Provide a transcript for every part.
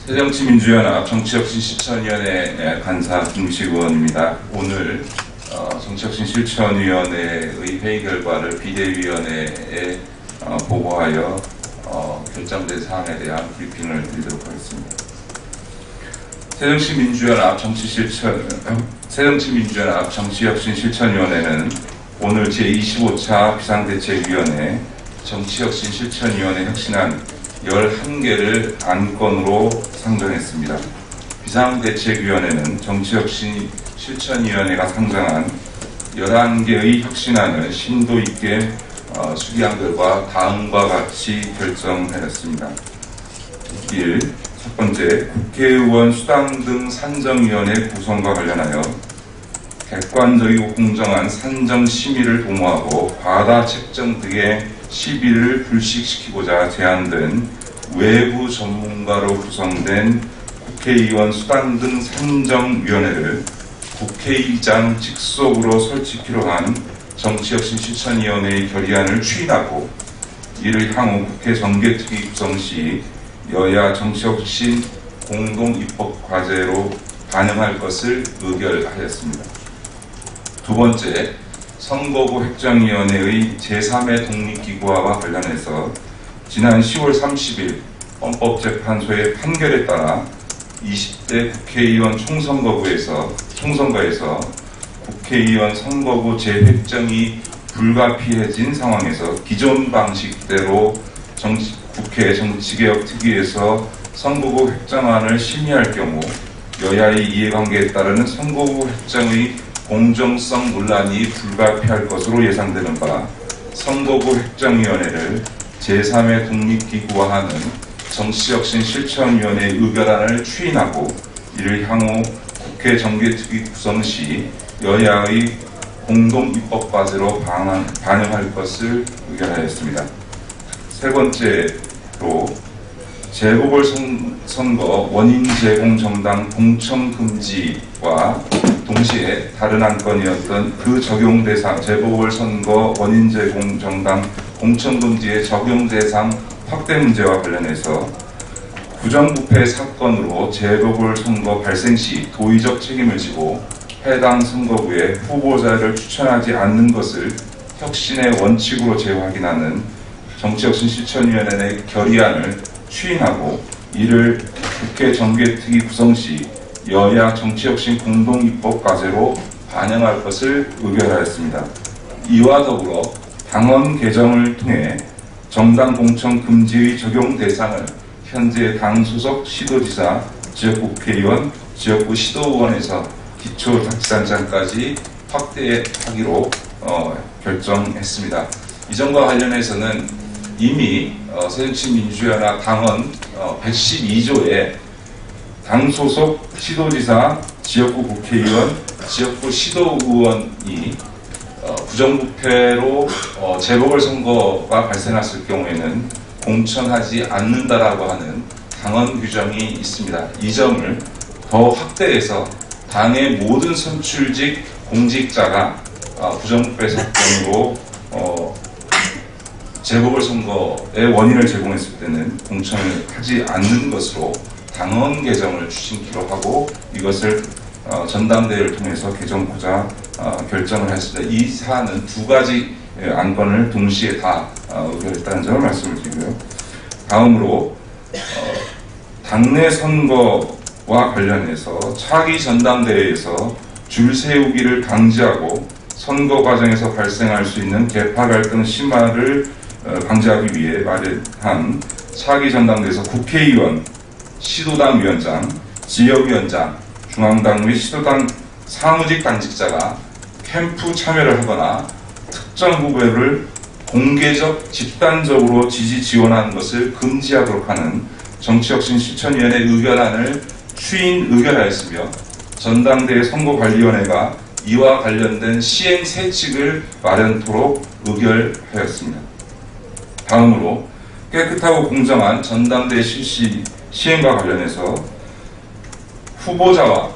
새정치민주연합 정치혁신실천위원회 간사 김식 의원입니다. 오늘 정치혁신실천위원회의 회의 결과를 비대위원회에 보고하여 결정된 사항에 대한 브리핑을 드리도록 하겠습니다. 새정치민주연합 정치혁신실천위원회는 오늘 제25차 비상대책위원회 정치혁신실천위원회 혁신안 11개를 안건으로 상정했습니다. 비상대책위원회는 정치혁신실천위원회가 상정한 11개의 혁신안을 심도 있게 수기한 결과 다음과 같이 결정하였습니다. 1. 첫 번째, 국회의원 수당 등 산정위원회 구성과 관련하여 객관적이고 공정한 산정 심의를 도모하고 과다 책정 등의 시비를 불식시키고자 제안된 외부 전문가로 구성된 국회의원 수당 등 산정위원회를 국회의장 직속으로 설치키로 한 정치혁신실천위원회의 결의안을 추인하고 이를 향후 국회 정개특위 구성 시 여야 정치혁신 공동입법과제로 반영할 것을 의결하였습니다. 두 번째, 선거구 획정위원회의 제3회 독립기구화와 관련해서 지난 10월 30일 헌법재판소의 판결에 따라 20대 국회의원 총선거에서 국회의원 선거구 재획정이 불가피해진 상황에서 기존 방식대로 국회 정치개혁특위에서 선거구 획정안을 심의할 경우 여야의 이해관계에 따르는 선거구 획정의 공정성 논란이 불가피할 것으로 예상되는 바 선거구 획정위원회를 제3회 독립기구화하는 정치혁신실천위원회의 의결안을 추인하고 이를 향후 국회 정개특위 구성 시 여야의 공동입법과제로 반영할 것을 의결하였습니다. 세 번째로 재보궐선거 원인 제공 정당 공천 금지와 동시에 다른 안건이었던 그 적용 대상 재보궐선거 원인 제공 정당 공천 금지의 적용 대상 확대 문제와 관련해서 부정부패 사건으로 재보궐선거 발생 시 도의적 책임을 지고 해당 선거구에 후보자를 추천하지 않는 것을 혁신의 원칙으로 재확인하는 정치혁신실천위원회의 결의안을 추인하고 이를 국회 정개특위 구성 시 여야 정치혁신 공동입법과제로 반영할 것을 의결하였습니다. 이와 더불어 당원 개정을 통해 정당 공천 금지의 적용 대상을 현재 당 소속 시도지사, 지역구 국회의원, 지역구 시도의원에서 기초자치단체장까지 확대하기로 결정했습니다. 이전과 관련해서는 이미 새정치민주연합 당원 112조에 당 소속 시도지사, 지역구 국회의원, 지역구 시도의원이 부정부패로 재보궐선거가 발생했을 경우에는 공천하지 않는다라고 하는 당원 규정이 있습니다. 이 점을 더 확대해서 당의 모든 선출직 공직자가 부정부패 사건으로 재보궐선거의 원인을 제공했을 때는 공천을 하지 않는 것으로 당원 개정을 추진키로 하고 이것을 전당대회를 통해서 개정하고자 결정을 했습니다. 이 사안은 두 가지 안건을 동시에 다 의결했다는 점을 말씀을 드리고요. 다음으로 당내 선거와 관련해서 차기 전당대회에서 줄 세우기를 강제하고 선거 과정에서 발생할 수 있는 계파 갈등 심화를 방지하기 위해 마련한 차기 전당대회에서 국회의원, 시도당 위원장, 지역위원장, 중앙당 및 시도당 사무직 당직자가 캠프 참여를 하거나 특정 후보를 공개적, 집단적으로 지지 지원하는 것을 금지하도록 하는 정치혁신실천위원회 의결안을 추인 의결하였으며 전당대회 선거관리위원회가 이와 관련된 시행 세칙을 마련토록 의결하였습니다. 다음으로 깨끗하고 공정한 전당대회 실시 시행과 관련해서 후보자와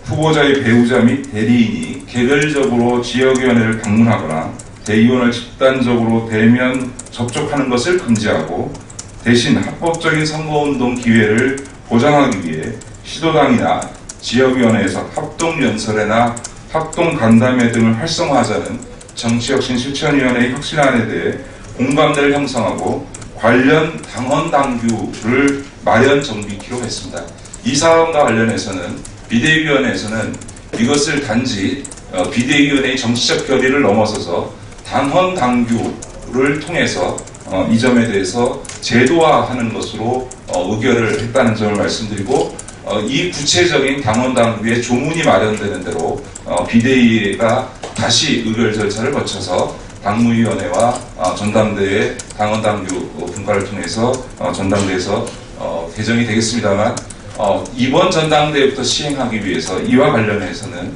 후보자의 배우자 및 대리인이 개별적으로 지역위원회를 방문하거나 대의원을 집단적으로 대면 접촉하는 것을 금지하고 대신 합법적인 선거운동 기회를 보장하기 위해 시도당이나 지역위원회에서 합동연설회나 합동간담회 등을 활성화하자는 정치혁신실천위원회의 혁신안에 대해 공감대를 형성하고 관련 당헌당규를 마련 정비키로 했습니다. 이 사안과 관련해서는 비대위원회에서는 이것을 단지 비대위원회의 정치적 결의를 넘어서서 당헌당규를 통해서 이 점에 대해서 제도화하는 것으로 의결을 했다는 점을 말씀드리고, 이 구체적인 당헌당규의 조문이 마련되는 대로 비대위가 다시 의결 절차를 거쳐서 당무위원회와 전당대회 당헌당규 분과를 통해서 전당대회에서 개정이 되겠습니다만, 이번 전당대회부터 시행하기 위해서 이와 관련해서는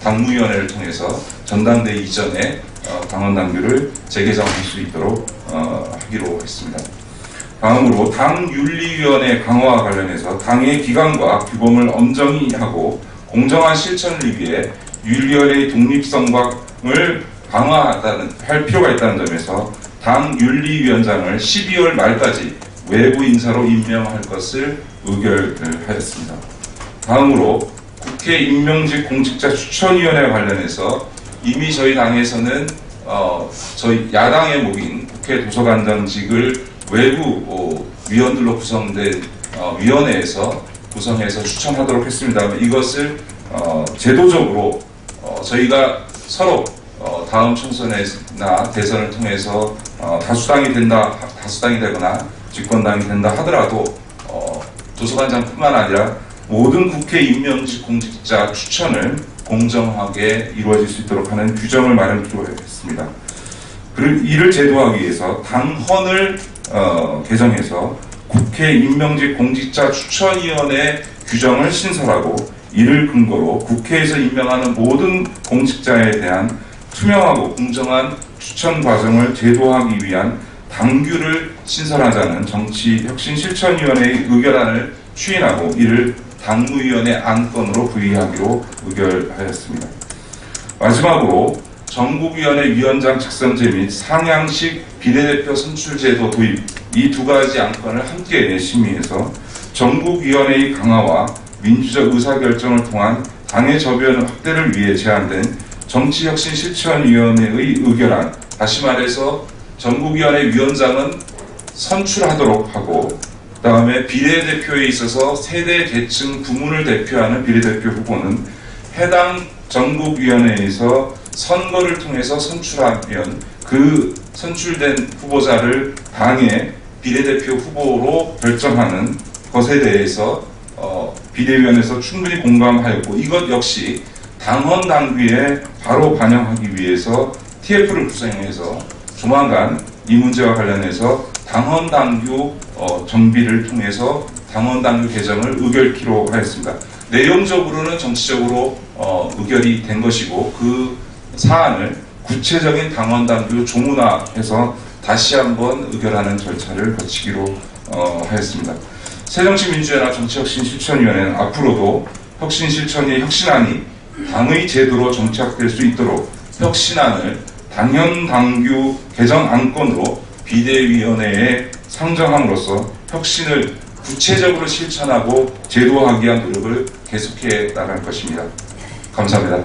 당무위원회를 통해서 전당대회 이전에 당헌당규를 재개정할 수 있도록 하기로 했습니다. 다음으로 당윤리위원회 강화와 관련해서 당의 기관과 규범을 엄정히 하고 공정한 실천을 위해 윤리위원회의 독립성을 강화할 필요가 있다는 점에서 당윤리위원장을 12월 말까지 외부 인사로 임명할 것을 의결하였습니다. 다음으로 국회 임명직 공직자 추천위원회 관련해서 이미 저희 당에서는 저희 야당의 목인 국회 도서관장직을 외부 위원들로 구성된 위원회에서 구성해서 추천하도록 했습니다. 이것을 제도적으로 저희가 서로 다음 총선이나 대선을 통해서 다수당이 되거나 집권당이 된다 하더라도 도서관장뿐만 아니라 모든 국회 임명직 공직자 추천을 공정하게 이루어질 수 있도록 하는 규정을 마련하기로 했습니다. 그리고 이를 제도화하기 위해서 당헌을 개정해서 국회 임명직 공직자 추천위원회 규정을 신설하고, 이를 근거로 국회에서 임명하는 모든 공직자에 대한 투명하고 공정한 추천 과정을 제도화하기 위한 당규를 신설하자는 정치혁신실천위원회의 의결안을 추인하고, 이를 당무위원회 안건으로 부의하기로 의결하였습니다. 마지막으로 전국위원회 위원장 직선제 및 상향식 비례대표 선출제도 도입, 이 두 가지 안건을 함께 심의해서 전국위원회의 강화와 민주적 의사결정을 통한 당의 저변 확대를 위해 제안된 정치혁신실천위원회의 의결안, 다시 말해서 전국위원회 위원장은 선출하도록 하고, 그 다음에 비례대표에 있어서 세대 계층 부문을 대표하는 비례대표 후보는 해당 전국위원회에서 선거를 통해서 선출하면 그 선출된 후보자를 당의 비례대표 후보로 결정하는 것에 대해서 비대위원회에서 충분히 공감하였고, 이것 역시 당헌당규에 바로 반영하기 위해서 TF를 구성해서 조만간 이 문제와 관련해서 당헌당규 정비를 통해서 당헌당규 개정을 의결키로 하였습니다. 내용적으로는 정치적으로 의결이 된 것이고, 그 사안을 구체적인 당헌당규 조문화해서 다시 한번 의결하는 절차를 거치기로 하였습니다. 새정치민주연합 정치혁신실천위원회는 앞으로도 혁신실천의 혁신안이 당의 제도로 정착될 수 있도록 혁신안을 당헌당규 개정 안건으로 비대위원회에 상정함으로써 혁신을 구체적으로 실천하고 제도화하기 위한 노력을 계속해 나갈 것입니다. 감사합니다.